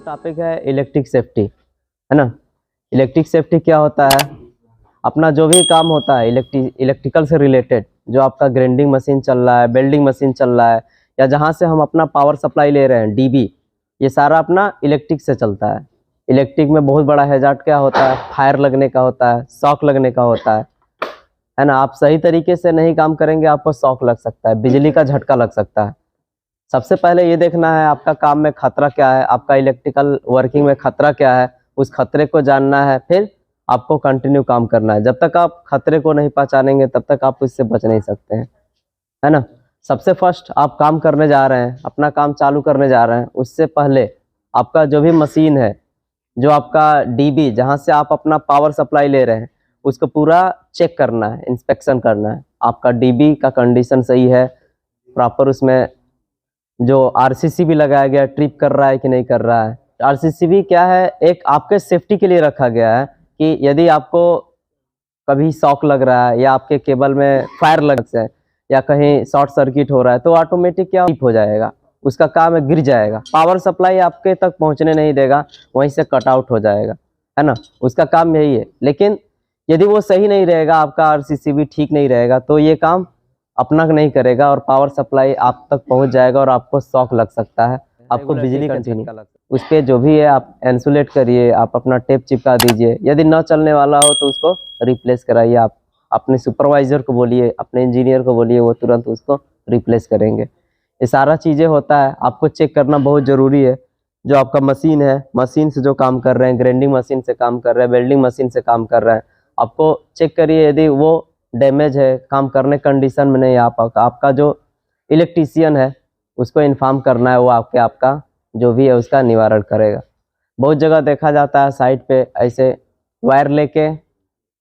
Topic है electric safety, है ना। इलेक्ट्रिक सेफ्टी क्या होता है? अपना जो भी काम होता है इलेक्ट्रिकल से रिलेटेड, जो आपका ग्राइंडिंग मशीन चल रहा है, वेल्डिंग मशीन चल रहा है, या जहाँ से हम अपना पावर सप्लाई ले रहे हैं डीबी, ये सारा अपना इलेक्ट्रिक से चलता है। इलेक्ट्रिक में बहुत बड़ा हैजार्ड क्या होता है? फायर लगने का होता है, शॉक लगने का होता है ना। आप सही तरीके से नहीं काम करेंगे, आपको शॉक लग सकता है, बिजली का झटका लग सकता है। सबसे पहले ये देखना है आपका काम में खतरा क्या है, आपका इलेक्ट्रिकल वर्किंग में खतरा क्या है, उस खतरे को जानना है, फिर आपको कंटिन्यू काम करना है। जब तक आप खतरे को नहीं पहचानेंगे तब तक आप इससे बच नहीं सकते हैं, है ना। सबसे फर्स्ट आप काम करने जा रहे हैं, अपना काम चालू करने जा रहे हैं, उससे पहले आपका जो भी मशीन है, जो आपका डीबी जहाँ से आप अपना पावर सप्लाई ले रहे हैं, उसको पूरा चेक करना है, इंस्पेक्शन करना है। आपका डीबी का कंडीशन सही है, प्रॉपर उसमें जो आरसीसी भी लगाया गया ट्रिप कर रहा है कि नहीं कर रहा है। आरसीसी भी क्या है, एक आपके सेफ्टी के लिए रखा गया है कि यदि आपको कभी शॉक लग रहा है या आपके केबल में फायर लग जाए या कहीं शॉर्ट सर्किट हो रहा है तो ऑटोमेटिक क्या हो जाएगा, उसका काम है गिर जाएगा, पावर सप्लाई आपके तक पहुंचने नहीं देगा, वहीं से कट आउट हो जाएगा, है ना। उसका काम यही है। लेकिन यदि वो सही नहीं रहेगा, आपका आरसीसी भी ठीक नहीं रहेगा, तो ये काम अपना नहीं करेगा और पावर सप्लाई आप तक पहुंच जाएगा और आपको शॉक लग सकता है, आपको बिजली का झटका लग सकता है। उस पर जो भी है आप इंसुलेट करिए, आप अपना टेप चिपका दीजिए। यदि न चलने वाला हो तो उसको रिप्लेस कराइए। आप अपने सुपरवाइजर को बोलिए, अपने इंजीनियर को बोलिए, वो तुरंत उसको रिप्लेस करेंगे। ये सारा चीज़ें होता है, आपको चेक करना बहुत ज़रूरी है। जो आपका मशीन है, मशीन से जो काम कर रहे हैं, ग्राइंडिंग मशीन से काम कर रहे हैं, वेल्डिंग मशीन से काम कर रहे हैं, आपको चेक करिए। यदि वो डैमेज है, काम करने कंडीशन में नहीं, आपका जो इलेक्ट्रीशियन है उसको इन्फॉर्म करना है, वो आपका जो भी है उसका निवारण करेगा। बहुत जगह देखा जाता है साइड पे ऐसे वायर लेके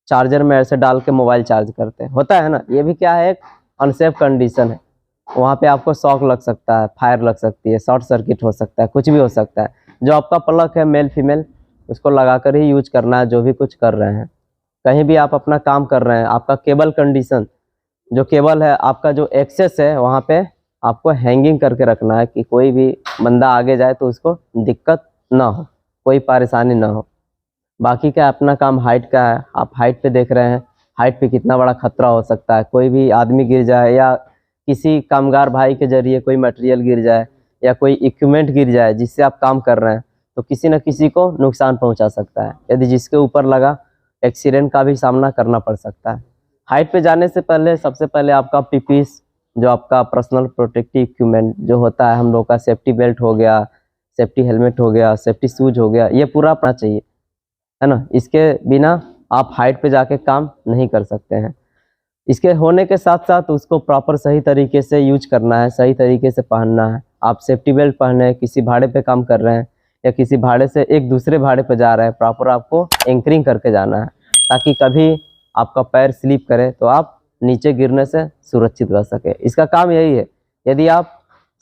चार्जर में ऐसे डाल के मोबाइल चार्ज करते हैं, होता है ना। ये भी क्या है, एक अनसेफ कंडीशन है। वहाँ पे आपको शॉक लग सकता है, फायर लग सकती है, शॉर्ट सर्किट हो सकता है, कुछ भी हो सकता है। जो आपका प्लग है मेल फीमेल, उसको लगाकर ही यूज करना है जो भी कुछ कर रहे हैं। कहीं भी आप अपना काम कर रहे हैं, आपका केबल कंडीशन, जो केबल है आपका जो एक्सेस है, वहाँ पे आपको हैंगिंग करके रखना है कि कोई भी बंदा आगे जाए तो उसको दिक्कत ना हो, कोई परेशानी ना हो। बाकी क्या अपना काम हाइट का है, आप हाइट पे देख रहे हैं, हाइट पे कितना बड़ा खतरा हो सकता है। कोई भी आदमी गिर जाए या किसी कामगार भाई के जरिए कोई मटेरियल गिर जाए या कोई इक्विपमेंट गिर जाए जिससे आप काम कर रहे हैं, तो किसी न किसी को नुकसान पहुंचा सकता है। यदि जिसके ऊपर लगा, एक्सीडेंट का भी सामना करना पड़ सकता है। हाइट पे जाने से पहले सबसे पहले आपका पीपीस, जो आपका पर्सनल प्रोटेक्टिव इक्विपमेंट जो होता है, हम लोग का सेफ्टी बेल्ट हो गया, सेफ्टी हेलमेट हो गया, सेफ्टी शूज हो गया, ये पूरा अपना चाहिए, है ना। इसके बिना आप हाइट पे जाके काम नहीं कर सकते हैं। इसके होने के साथ साथ उसको प्रॉपर सही तरीके से यूज करना है, सही तरीके से पहनना है। आप सेफ्टी बेल्ट पहने हैं, किसी भाड़े पे काम कर रहे हैं या किसी भाड़े से एक दूसरे भाड़े पे जा रहे हैं, प्रॉपर आपको एंकरिंग करके जाना है, ताकि कभी आपका पैर स्लिप करे तो आप नीचे गिरने से सुरक्षित रह सके। इसका काम यही है। यदि आप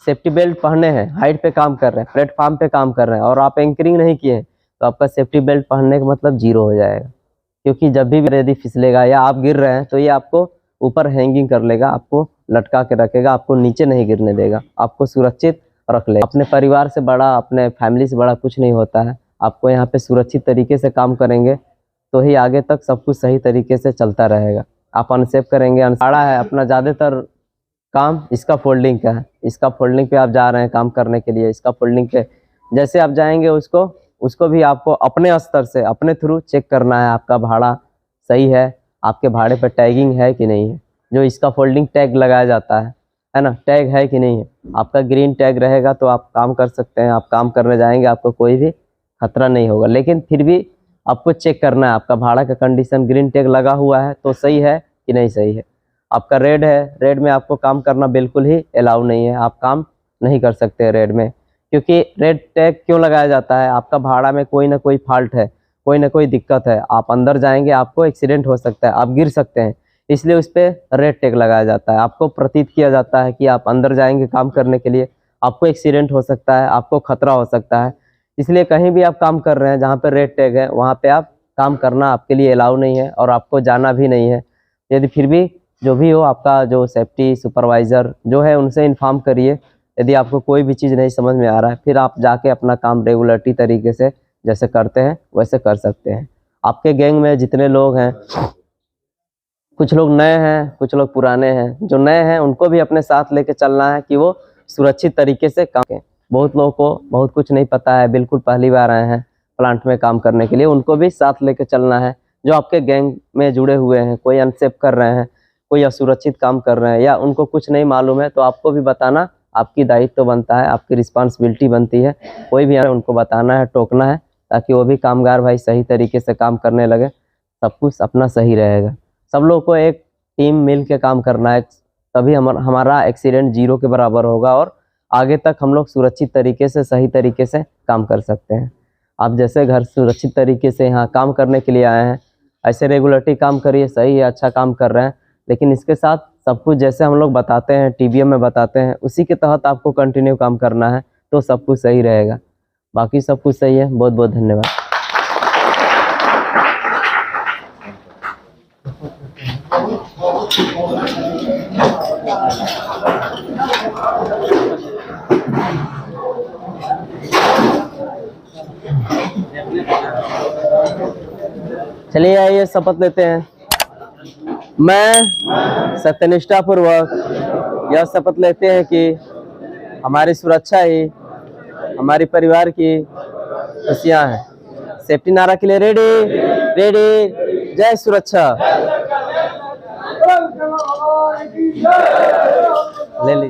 सेफ्टी बेल्ट पहने हैं, हाइट पे काम कर रहे हैं, प्लेटफॉर्म पे काम कर रहे हैं और आप एंकरिंग नहीं किए तो आपका सेफ्टी बेल्ट पहनने का मतलब जीरो हो जाएगा। क्योंकि जब भी यदि फिसलेगा या आप गिर रहे हैं तो ये आपको ऊपर हैंगिंग कर लेगा, आपको लटका के रखेगा, आपको नीचे नहीं गिरने देगा, आपको सुरक्षित रख लेगा। अपने परिवार से बड़ा, अपने फैमिली से बड़ा कुछ नहीं होता है। आपको यहाँ पे सुरक्षित तरीके से काम करेंगे तो ही आगे तक सब कुछ सही तरीके से चलता रहेगा। आप अनसेफ करेंगे, अनसाड़ा है अपना ज़्यादातर काम इसका फोल्डिंग का है। इसका फोल्डिंग पे आप जा रहे हैं काम करने के लिए, इसका फोल्डिंग पे जैसे आप जाएंगे उसको भी आपको अपने स्तर से, अपने थ्रू चेक करना है, आपका भाड़ा सही है, आपके भाड़े पर टैगिंग है कि नहीं है। जो इसका फोल्डिंग टैग लगाया जाता है ना, टैग है कि नहीं है। आपका ग्रीन टैग रहेगा तो आप काम कर सकते हैं, आप काम करने जाएंगे, आपको कोई भी खतरा नहीं होगा। लेकिन फिर भी आपको चेक करना है आपका भाड़ा का कंडीशन, ग्रीन टैग लगा हुआ है तो सही है कि नहीं सही है। आपका रेड है, रेड में आपको काम करना बिल्कुल ही अलाउ नहीं है, आप काम नहीं कर सकते रेड में। क्योंकि रेड टैग क्यों लगाया जाता है, आपका भाड़ा में कोई ना कोई फॉल्ट है, कोई ना कोई दिक्कत है, आप अंदर जाएंगे, आपको एक्सीडेंट हो सकता है, आप गिर सकते हैं, इसलिए उस पर रेड टैग लगाया जाता है। आपको प्रतीत किया जाता है कि आप अंदर जाएंगे काम करने के लिए, आपको एक्सीडेंट हो सकता है, आपको खतरा हो सकता है। इसलिए कहीं भी आप काम कर रहे हैं जहाँ पे रेड टैग है, वहाँ पे आप काम करना आपके लिए अलाउ नहीं है और आपको जाना भी नहीं है। यदि फिर भी जो भी हो, आपका जो सेफ्टी सुपरवाइज़र जो है उनसे इन्फॉर्म करिए, यदि आपको कोई भी चीज़ नहीं समझ में आ रहा है, फिर आप जाके अपना काम रेगुलरिटी तरीके से जैसे करते हैं वैसे कर सकते हैं। आपके गैंग में जितने लोग हैं, कुछ लोग नए हैं, कुछ लोग पुराने हैं। जो नए हैं उनको भी अपने साथ लेके चलना है कि वो सुरक्षित तरीके से काम करें। बहुत लोगों को बहुत कुछ नहीं पता है, बिल्कुल पहली बार आए हैं प्लांट में काम करने के लिए, उनको भी साथ लेके चलना है। जो आपके गैंग में जुड़े हुए हैं, कोई अनसेफ कर रहे हैं, कोई असुरक्षित काम कर रहे हैं या उनको कुछ नहीं मालूम है, तो आपको भी बताना आपकी दायित्व तो बनता है, आपकी रिस्पॉन्सिबिलिटी बनती है। कोई भी आए उनको बताना है, टोकना है, ताकि वो भी कामगार भाई सही तरीके से काम करने लगे, सब कुछ अपना सही रहेगा। सब लोग को एक टीम मिल के काम करना है, तभी हमारा एक्सीडेंट 0 के बराबर होगा और आगे तक हम लोग सुरक्षित तरीके से सही तरीके से काम कर सकते हैं। आप जैसे घर सुरक्षित तरीके से यहाँ काम करने के लिए आए हैं, ऐसे रेगुलरिटी काम करिए, सही है, अच्छा काम कर रहे हैं, लेकिन इसके साथ सब कुछ जैसे हम लोग बताते हैं, टीबीएम में बताते हैं, उसी के तहत आपको कंटिन्यू काम करना है, तो सब कुछ सही रहेगा। बाकी सब कुछ सही है। बहुत बहुत धन्यवाद। चलिए आइए शपथ लेते हैं। मैं सत्यनिष्ठा पूर्वक यह शपथ लेते हैं कि हमारी सुरक्षा ही हमारी परिवार की खुशियां हैं। सेफ्टी नारा के लिए रेडी रेडी, जय सुरक्षा। ले ली।